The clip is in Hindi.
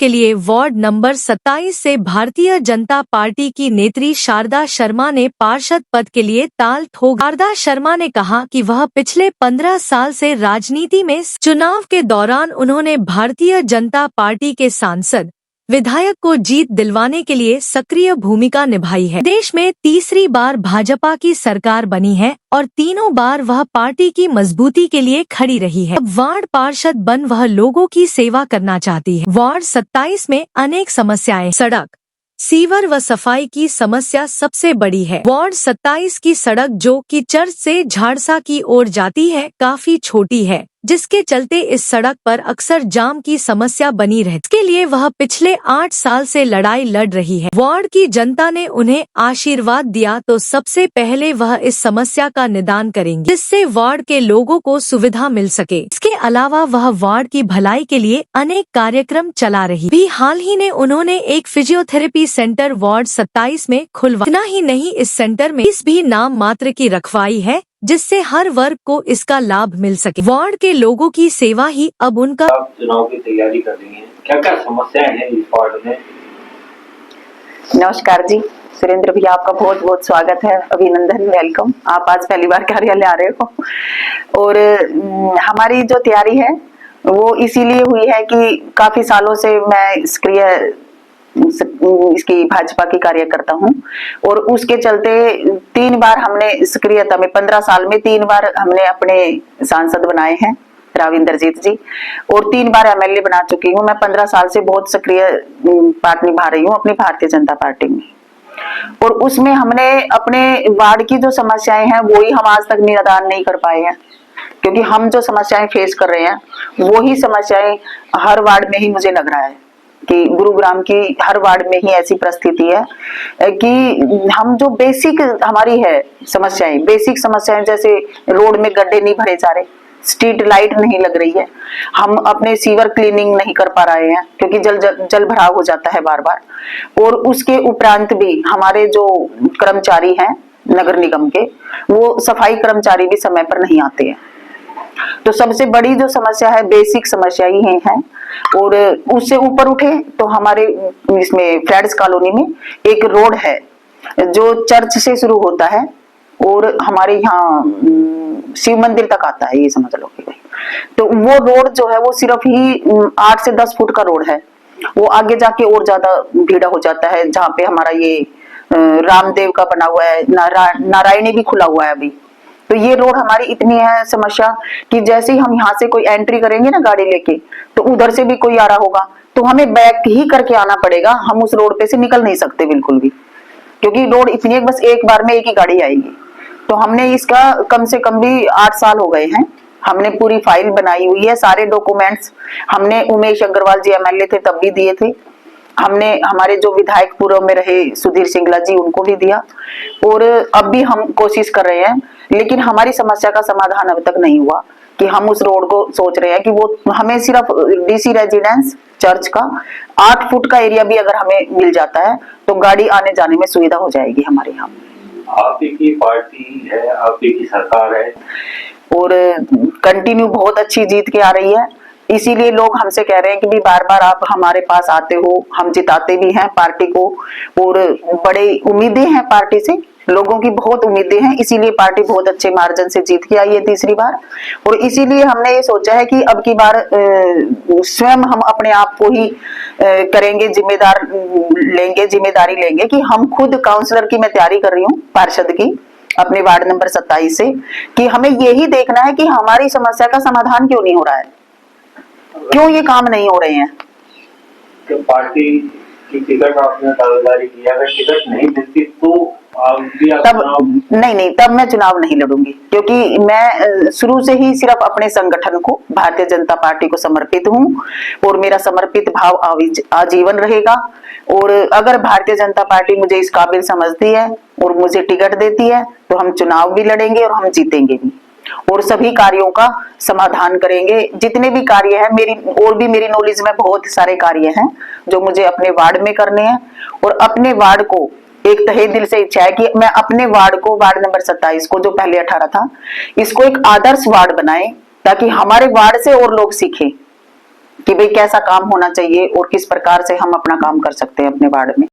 के लिए वार्ड नंबर 27 से भारतीय जनता पार्टी की नेत्री शारदा शर्मा ने पार्षद पद के लिए ताल ठोक। शारदा शर्मा ने कहा कि वह पिछले 15 साल से राजनीति में चुनाव के दौरान उन्होंने भारतीय जनता पार्टी के सांसद विधायक को जीत दिलवाने के लिए सक्रिय भूमिका निभाई है। देश में तीसरी बार भाजपा की सरकार बनी है और तीनों बार वह पार्टी की मजबूती के लिए खड़ी रही है। अब वार्ड पार्षद बन वह लोगों की सेवा करना चाहती है। वार्ड 27 में अनेक समस्याएं, सड़क, सीवर व सफाई की समस्या सबसे बड़ी है। वार्ड 27 की सड़क जो कि चर्च से झाड़सा की ओर जाती है काफी छोटी है, जिसके चलते इस सड़क पर अक्सर जाम की समस्या बनी रहती है। इसके लिए वह पिछले 8 साल से लड़ाई लड़ रही है। वार्ड की जनता ने उन्हें आशीर्वाद दिया तो सबसे पहले वह इस समस्या का निदान करेंगे, जिससे वार्ड के लोगों को सुविधा मिल सके। इसके अलावा वह वार्ड की भलाई के लिए अनेक कार्यक्रम चला रही भी। हाल ही में उन्होंने एक फिजियोथेरेपी सेंटर वार्ड 27 में खुलवा। इतना ही नहीं, इस सेंटर में इस भी नाम मात्र की रखवाई है, जिससे हर वर्ग को इसका लाभ मिल सके। वार्ड के लोगों की सेवा ही अब उनका। आप चुनाव की तैयारी कर रही हैं, क्या क्या समस्याएं हैं इस वार्ड में? नमस्कार जी, सुरेंद्र भैया, आपका बहुत बहुत स्वागत है, अभिनंदन, वेलकम। आप आज पहली बार कार्यालय आ रहे हो। और हमारी जो तैयारी है वो इसीलिए हुई है कि काफी सालों से मैं सक्रिय इसकी भाजपा की कार्यकर्ता हूँ और उसके चलते 3 बार हमने सक्रियता में 15 साल में 3 बार हमने अपने सांसद बनाए हैं, राव इंद्रजीत जी, और 3 बार एमएलए बना चुकी हूँ। मैं 15 साल से बहुत सक्रिय पार्ट निभा रही हूँ अपनी भारतीय जनता पार्टी में। और उसमें हमने अपने वार्ड की जो समस्याएं हैं वो ही हम आज तक निदान नहीं कर पाए हैं, क्योंकि हम जो समस्याएं फेस कर रहे हैं वो ही समस्याएं हर वार्ड में ही मुझे लग रहा है कि गुरुग्राम की हर वार्ड में ही ऐसी परिस्थिति है कि हम जो बेसिक हमारी है समस्याएं, बेसिक समस्याएं जैसे रोड में गड्ढे नहीं भरे जा रहे, स्ट्रीट लाइट नहीं लग रही है, हम अपने सीवर क्लीनिंग नहीं कर पा रहे हैं क्योंकि जल भराव हो जाता है बार बार। और उसके उपरांत भी हमारे जो कर्मचारी हैं नगर निगम के, वो सफाई कर्मचारी भी समय पर नहीं आते हैं। तो सबसे बड़ी जो समस्या है बेसिक समस्या ही है। और उससे ऊपर उठे तो हमारे इसमें फ्रेड्स कॉलोनी में एक रोड है जो चर्च से शुरू होता है और हमारे यहाँ शिव मंदिर तक आता है, ये समझ लो कि। तो वो रोड जो है वो सिर्फ ही 8 से 10 फुट का रोड है। वो आगे जाके और ज्यादा भीड़ा हो जाता है, जहाँ पे हमारा ये रामदेव का बना हुआ है, नारायणी भी खुला हुआ है अभी। तो ये रोड हमारी इतनी है समस्या कि जैसे ही हम यहाँ से कोई एंट्री करेंगे ना गाड़ी लेके, तो उधर से भी कोई आ रहा होगा तो हमें बैक ही करके आना पड़ेगा, हम उस रोड पे से निकल नहीं सकते बिल्कुल भी, क्योंकि रोड इतनी है बस एक बार में एक ही गाड़ी आएगी। तो हमने इसका कम से कम भी 8 साल हो गए हैं, हमने पूरी फाइल बनाई हुई है, सारे डॉक्यूमेंट्स हमने उमेश अग्रवाल जी एमएलए थे तब भी दिए थे, हमने हमारे जो विधायक पूर्व में रहे सुधीर सिंगला जी उनको भी दिया, और अब भी हम कोशिश कर रहे हैं, लेकिन हमारी समस्या का समाधान अब तक नहीं हुआ। कि हम उस रोड को सोच रहे हैं कि वो हमें सिर्फ डीसी रेजिडेंस चर्च का 8 फुट का एरिया भी अगर हमें मिल जाता है तो गाड़ी आने जाने में सुविधा हो जाएगी हमारे यहाँ। आप की पार्टी है, आप की सरकार है और कंटिन्यू बहुत अच्छी जीत के आ रही है, इसीलिए लोग हमसे कह रहे हैं कि भी बार बार आप हमारे पास आते हो, हम जिताते भी हैं पार्टी को, और बड़े उम्मीदें हैं पार्टी से, लोगों की बहुत उम्मीदें हैं, इसीलिए पार्टी बहुत अच्छे मार्जिन से जीत के आई है 3री बार। और इसीलिए हमने ये सोचा है कि अब की बार स्वयं हम अपने आप को ही करेंगे, जिम्मेदारी लेंगे कि हम खुद काउंसलर की मैं तैयारी कर रही हूँ पार्षद की अपने वार्ड नंबर 27 से, कि हमें यही देखना है कि हमारी समस्या का समाधान क्यों नहीं हो रहा है, क्यों ये काम नहीं हो रहे हैं। तो पार्टी की टिकट आपने दावेदारी किया, अगर टिकट नहीं मिलती तो तब मैं चुनाव नहीं लड़ूंगी, क्योंकि मैं शुरू से ही सिर्फ अपने संगठन को, भारतीय जनता पार्टी को समर्पित हूँ और मेरा समर्पित भाव आजीवन रहेगा। और अगर भारतीय जनता पार्टी मुझे इस काबिल समझती है और मुझे टिकट देती है तो हम चुनाव भी लड़ेंगे और हम जीतेंगे भी, और सभी कार्यों का समाधान करेंगे। जितने भी कार्य हैं मेरी नॉलेज में बहुत सारे कार्य हैं जो मुझे अपने वार्ड में करने हैं, और अपने वार्ड को एक तहे दिल से इच्छा है कि मैं अपने वार्ड को, वार्ड नंबर 27 को जो पहले 18 था, इसको एक आदर्श वार्ड बनाए ताकि हमारे वार्ड से और लोग सीखें कि भाई कैसा काम होना चाहिए और किस प्रकार से हम अपना काम कर सकते हैं अपने वार्ड में।